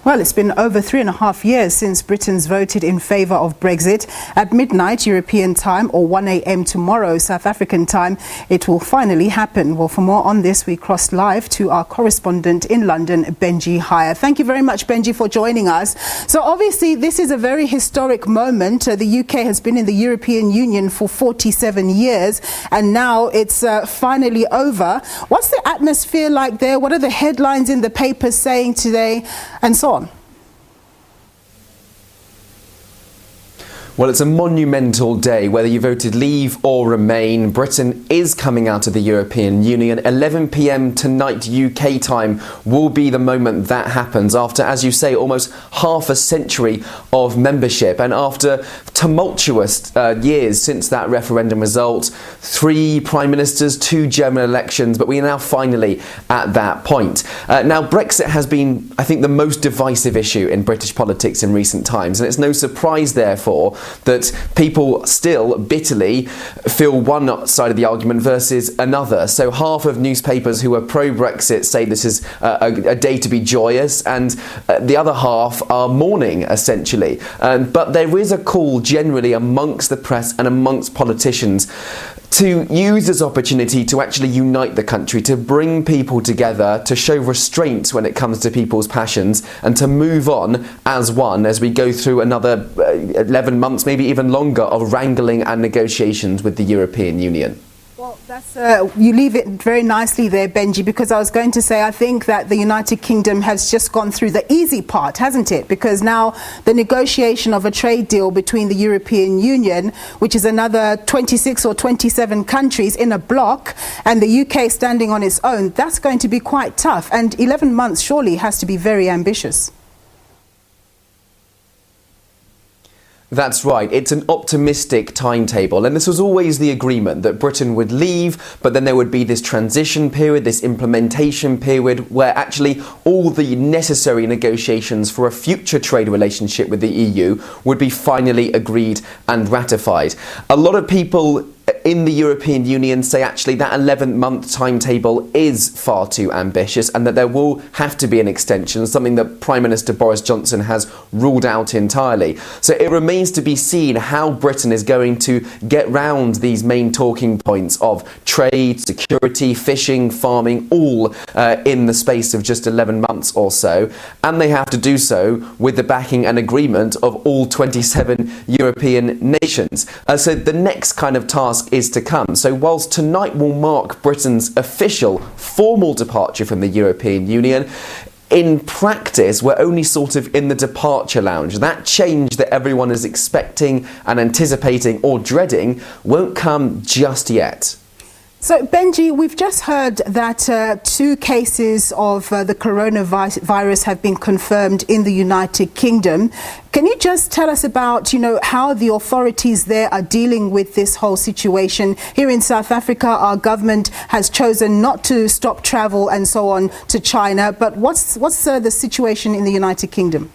Well, it's been over 3.5 years since Britons voted in favour of Brexit. At midnight European time, or 1 a.m. tomorrow South African time, it will finally happen. Well, for more on this, we cross live to our correspondent in London, Benji Hyer. Thank you very much, Benji, for joining us. So obviously, this is a very historic moment. The UK has been in the European Union for 47 years, and now it's finally over. What's the atmosphere like there? What are the headlines in the papers saying today, and so on? Well, it's a monumental day. Whether you voted leave or remain, Britain is coming out of the European Union. 11 p.m. tonight UK time will be the moment that happens after, as you say, almost half a century of membership, and after tumultuous years since that referendum result, 3 prime ministers, 2 German elections, but we are now finally at that point. Now, Brexit has been, I think, the most divisive issue in British politics in recent times, and it's no surprise, therefore, that people still bitterly feel one side of the argument versus another. So half of newspapers who are pro-Brexit say this is a day to be joyous, and the other half are mourning, essentially. But there is a call generally amongst the press and amongst politicians to use this opportunity to actually unite the country, to bring people together, to show restraint when it comes to people's passions, and to move on as one as we go through another 11 months, maybe even longer, of wrangling and negotiations with the European Union. Well, that's you leave it very nicely there, Benji, because I was going to say I think that the United Kingdom has just gone through the easy part, hasn't it? Because now the negotiation of a trade deal between the European Union, which is another 26 or 27 countries in a bloc, and the UK standing on its own, that's going to be quite tough. And 11 months surely has to be very ambitious. That's right, it's an optimistic timetable, and this was always the agreement, that Britain would leave, but then there would be this transition period, this implementation period, where actually all the necessary negotiations for a future trade relationship with the EU would be finally agreed and ratified. A lot of people in the European Union say actually that 11-month timetable is far too ambitious, and that there will have to be an extension, something that Prime Minister Boris Johnson has ruled out entirely. So it remains to be seen how Britain is going to get round these main talking points of trade, security, fishing, farming, all in the space of just 11 months or so. And they have to do so with the backing and agreement of all 27 European nations. So the next kind of task is to come. So whilst tonight will mark Britain's official, formal departure from the European Union, in practice, we're only sort of in the departure lounge. That change that everyone is expecting and anticipating or dreading won't come just yet. So, Benji, we've just heard that 2 cases of the coronavirus have been confirmed in the United Kingdom. Can you just tell us about, how the authorities there are dealing with this whole situation? Here in South Africa, our government has chosen not to stop travel and so on to China. But what's the situation in the United Kingdom?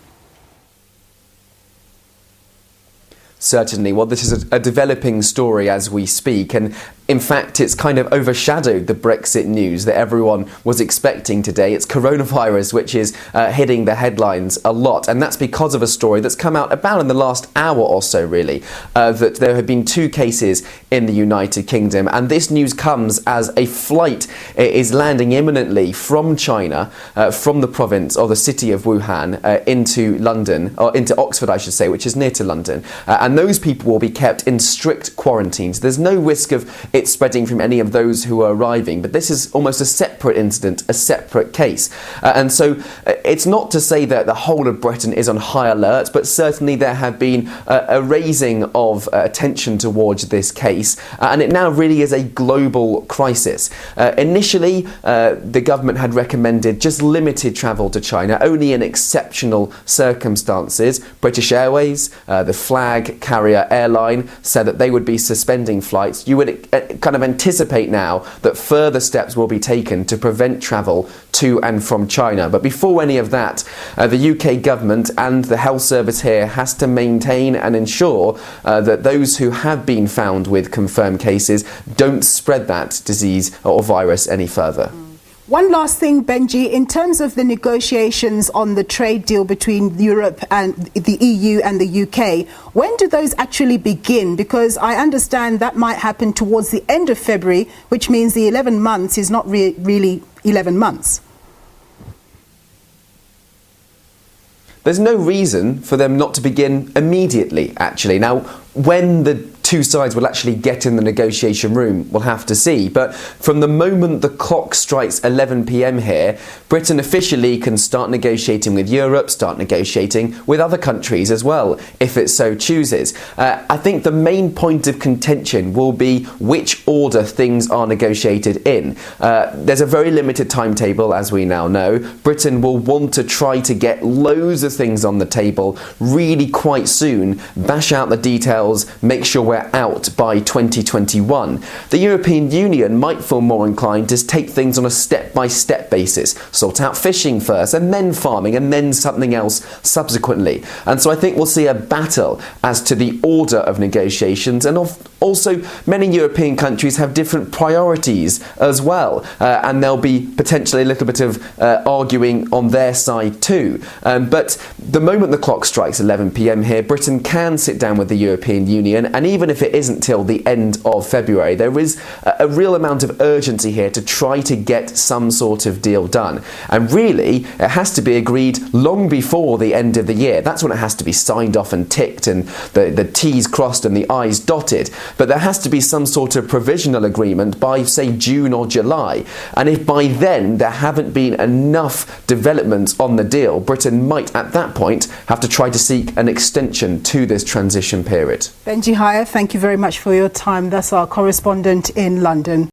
Certainly. Well, this is a developing story as we speak, and in fact it's kind of overshadowed the Brexit news that everyone was expecting today. It's coronavirus which is hitting the headlines a lot, and that's because of a story that's come out about in the last hour or so, really, that there have been 2 cases in the United Kingdom, and this news comes as a flight is landing imminently from China, from the province or the city of Wuhan, into London, or into Oxford I should say, which is near to London, and those people will be kept in strict quarantines. There's no risk of it spreading from any of those who are arriving, but this is almost a separate incident, a separate case. And so it's not to say that the whole of Britain is on high alert, but certainly there have been a raising of attention towards this case, and it now really is a global crisis. Initially, the government had recommended just limited travel to China, only in exceptional circumstances. British Airways, the flag carrier airline, said that they would be suspending flights. You would kind of anticipate now that further steps will be taken to prevent travel to and from China. But before any of that, the UK government and the health service here has to maintain and ensure that those who have been found with confirmed cases don't spread that disease or virus any further. One last thing, Benji, in terms of the negotiations on the trade deal between Europe and the EU and the UK, when do those actually begin? Because I understand that might happen towards the end of February, which means the 11 months is not really 11 months. There's no reason for them not to begin immediately, actually. Now, when the two sides will actually get in the negotiation room, we'll have to see. But from the moment the clock strikes 11 p.m. here, Britain officially can start negotiating with Europe, start negotiating with other countries as well, if it so chooses. I think the main point of contention will be which order things are negotiated in. There's a very limited timetable, as we now know. Britain will want to try to get loads of things on the table really quite soon, bash out the details, make sure we're out by 2021. The European Union might feel more inclined to take things on a step-by-step basis, sort out fishing first, and then farming, and then something else subsequently. And so I think we'll see a battle as to the order of negotiations, and also many European countries have different priorities as well, and there'll be potentially a little bit of arguing on their side too. But the moment the clock strikes 11 p.m. here, Britain can sit down with the European Union, and even if it isn't till the end of February, there is a real amount of urgency here to try to get some sort of deal done. And really, it has to be agreed long before the end of the year. That's when it has to be signed off and ticked and the T's crossed and the I's dotted. But there has to be some sort of provisional agreement by, say, June or July. And if by then there haven't been enough developments on the deal, Britain might at that point have to try to seek an extension to this transition period. Benji Hyer, thank you very much for your time. That's our correspondent in London.